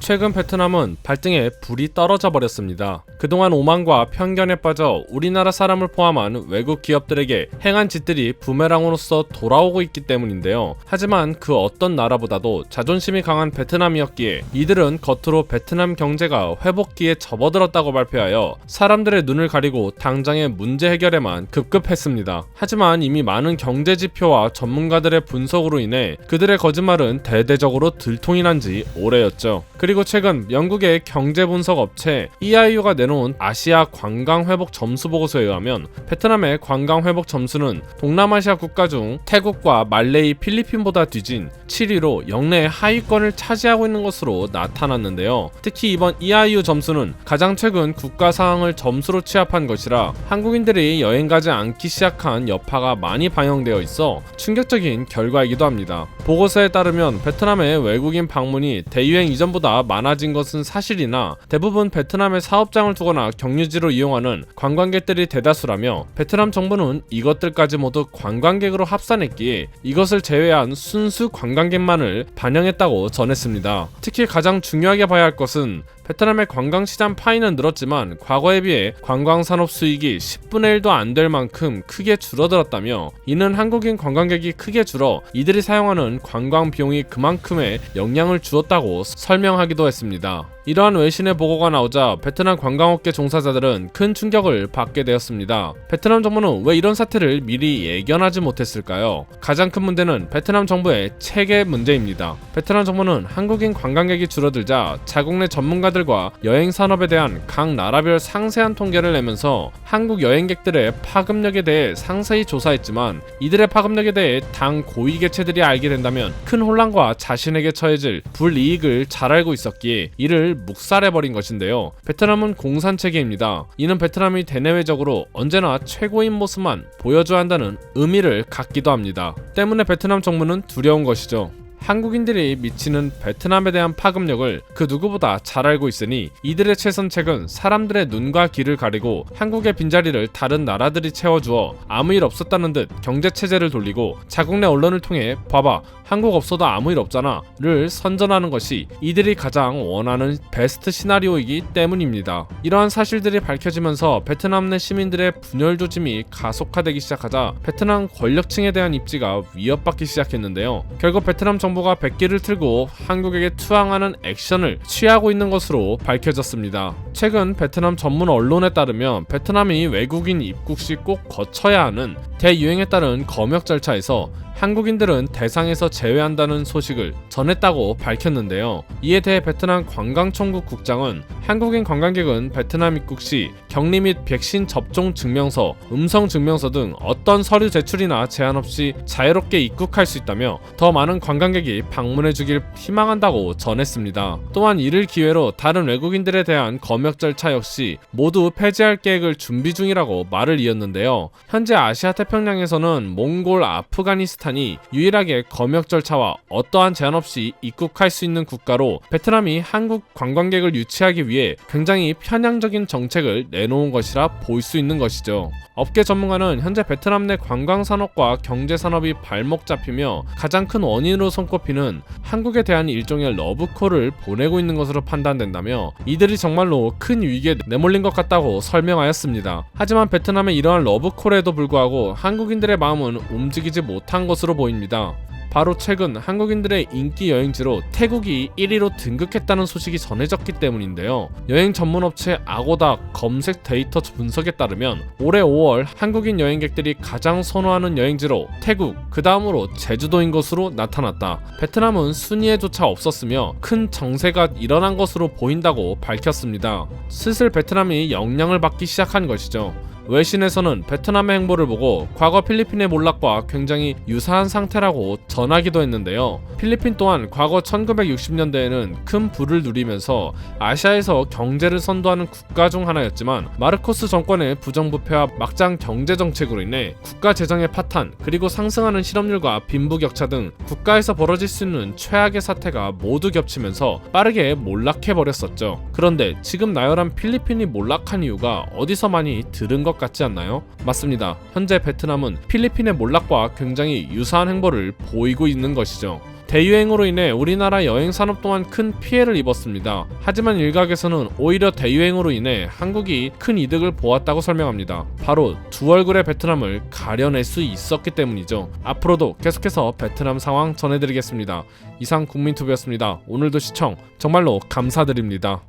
최근 베트남은 발등에 불이 떨어져 버렸습니다. 그동안 오만과 편견에 빠져 우리나라 사람을 포함한 외국 기업들에게 행한 짓들이 부메랑으로서 돌아오고 있기 때문인데요. 하지만 그 어떤 나라보다도 자존심이 강한 베트남이었기에 이들은 겉으로 베트남 경제가 회복기에 접어들었다고 발표하여 사람들의 눈을 가리고 당장의 문제 해결에만 급급했습니다. 하지만 이미 많은 경제 지표와 전문가들의 분석으로 인해 그들의 거짓말은 대대적으로 들통이 난 지 오래였죠. 그리고 최근 영국의 경제 분석 업체 EIU가 내놓은 아시아 관광 회복 점수 보고서에 의하면 베트남의 관광 회복 점수는 동남아시아 국가 중 태국과 말레이, 필리핀보다 뒤진 7위로 역내 하위권을 차지하고 있는 것으로 나타났는데요. 특히 이번 EIU 점수는 가장 최근 국가 상황을 점수로 취합한 것이라 한국인들이 여행 가지 않기 시작한 여파가 많이 반영되어 있어 충격적인 결과이기도 합니다. 보고서에 따르면 베트남의 외국인 방문이 대유행 이전보다 많아진 것은 사실이나 대부분 베트남의 사업장을 두거나 경유지로 이용하는 관광객들이 대다수라며 베트남 정부는 이것들까지 모두 관광객으로 합산했기에 이것을 제외한 순수 관광객만을 반영했다고 전했습니다. 특히 가장 중요하게 봐야 할 것은 베트남의 관광시장 파이는 늘었지만 과거에 비해 관광산업 수익이 10분의 1도 안 될 만큼 크게 줄어들었다며 이는 한국인 관광객이 크게 줄어 이들이 사용하는 관광 비용이 그만큼의 영향을 주었다고 설명하기도 했습니다. 이러한 외신의 보고가 나오자 베트남 관광업계 종사자들은 큰 충격을 받게 되었습니다. 베트남 정부는 왜 이런 사태를 미리 예견하지 못했을까요? 가장 큰 문제는 베트남 정부의 체계 문제입니다. 베트남 정부는 한국인 관광객이 줄어들자 자국 내 전문가들과 여행 산업에 대한 각 나라별 상세한 통계를 내면서 한국 여행객들의 파급력에 대해 상세히 조사했지만 이들의 파급력에 대해 당 고위 계체들이 알게 된다면 큰 혼란과 자신에게 처해질 불이익을 잘 알고 있었기에 이를 묵살해버린 것인데요. 베트남은 공산체계입니다. 이는 베트남이 대내외적으로 언제나 최고인 모습만 보여줘야 한다는 의미를 갖기도 합니다. 때문에 베트남 정부는 두려운 것이죠. 한국인들이 미치는 베트남에 대한 파급력을 그 누구보다 잘 알고 있으니 이들의 최선책은 사람들의 눈과 귀를 가리고 한국의 빈자리를 다른 나라들이 채워주어 아무 일 없었다는 듯 경제체제를 돌리고 자국 내 언론을 통해 봐봐 한국 없어도 아무 일 없잖아 를 선전하는 것이 이들이 가장 원하는 베스트 시나리오이기 때문입니다. 이러한 사실들이 밝혀지면서 베트남 내 시민들의 분열 조짐이 가속화되기 시작하자 베트남 권력층에 대한 입지가 위협받기 시작했는데요. 결국 베트남 정부가 백기를 틀고 한국에게 투항하는 액션을 취하고 있는 것으로 밝혀졌습니다. 최근 베트남 전문 언론에 따르면 베트남이 외국인 입국 시 꼭 거쳐야 하는 대유행에 따른 검역 절차에서 한국인들은 대상에서 제외한다는 소식을 전했다고 밝혔는데요. 이에 대해 베트남 관광총국 국장은 한국인 관광객은 베트남 입국 시 격리 및 백신 접종 증명서, 음성 증명서 등 어떤 서류 제출이나 제한 없이 자유롭게 입국할 수 있다며 더 많은 관광객이 방문해 주길 희망한다고 전했습니다. 또한 이를 기회로 다른 외국인들에 대한 검역 절차 역시 모두 폐지할 계획을 준비 중이라고 말을 이었는데요. 현재 아시아 태평양에서는 몽골, 아프가니스탄이 유일하게 검역 절차와 어떠한 제한 없이 입국할 수 있는 국가로 베트남이 한국 관광객을 유치하기 위해 굉장히 편향적인 정책을 내놓은 것이라 볼 수 있는 것이죠. 업계 전문가는 현재 베트남 내 관광산업과 경제산업이 발목 잡히며 가장 큰 원인으로 손꼽히는 한국에 대한 일종의 러브콜을 보내고 있는 것으로 판단된다며 이들이 정말로 큰 위기에 내몰린 것 같다고 설명하였습니다. 하지만 베트남의 이러한 러브콜에도 불구하고 한국인들의 마음은 움직이지 못한 것으로 보입니다. 바로 최근 한국인들의 인기 여행지로 태국이 1위로 등극했다는 소식이 전해졌기 때문인데요. 여행 전문업체 아고다 검색 데이터 분석에 따르면 올해 5월 한국인 여행객들이 가장 선호하는 여행지로 태국, 그 다음으로 제주도인 것으로 나타났다. 베트남은 순위에조차 없었으며 큰 정세가 일어난 것으로 보인다고 밝혔습니다. 슬슬 베트남이 영향을 받기 시작한 것이죠. 외신에서는 베트남의 행보를 보고 과거 필리핀의 몰락과 굉장히 유사한 상태라고 전하기도 했는데요. 필리핀 또한 과거 1960년대에는 큰 부를 누리면서 아시아에서 경제를 선도하는 국가 중 하나였지만 마르코스 정권의 부정부패와 막장 경제정책으로 인해 국가 재정의 파탄 그리고 상승하는 실업률과 빈부격차 등 국가에서 벌어질 수 있는 최악의 사태가 모두 겹치면서 빠르게 몰락해버렸었죠. 그런데 지금 나열한 필리핀이 몰락한 이유가 어디서 많이 들은 것 같지 않나요? 맞습니다. 현재 베트남은 필리핀의 몰락과 굉장히 유사한 행보를 보이고 있는 것이죠. 대유행으로 인해 우리나라 여행 산업 또한 큰 피해를 입었습니다. 하지만 일각에서는 오히려 대유행으로 인해 한국이 큰 이득을 보았다고 설명합니다. 바로 두 얼굴의 베트남을 가려낼 수 있었기 때문이죠. 앞으로도 계속해서 베트남 상황 전해드리겠습니다. 이상 국민투비였습니다. 오늘도 시청 정말로 감사드립니다.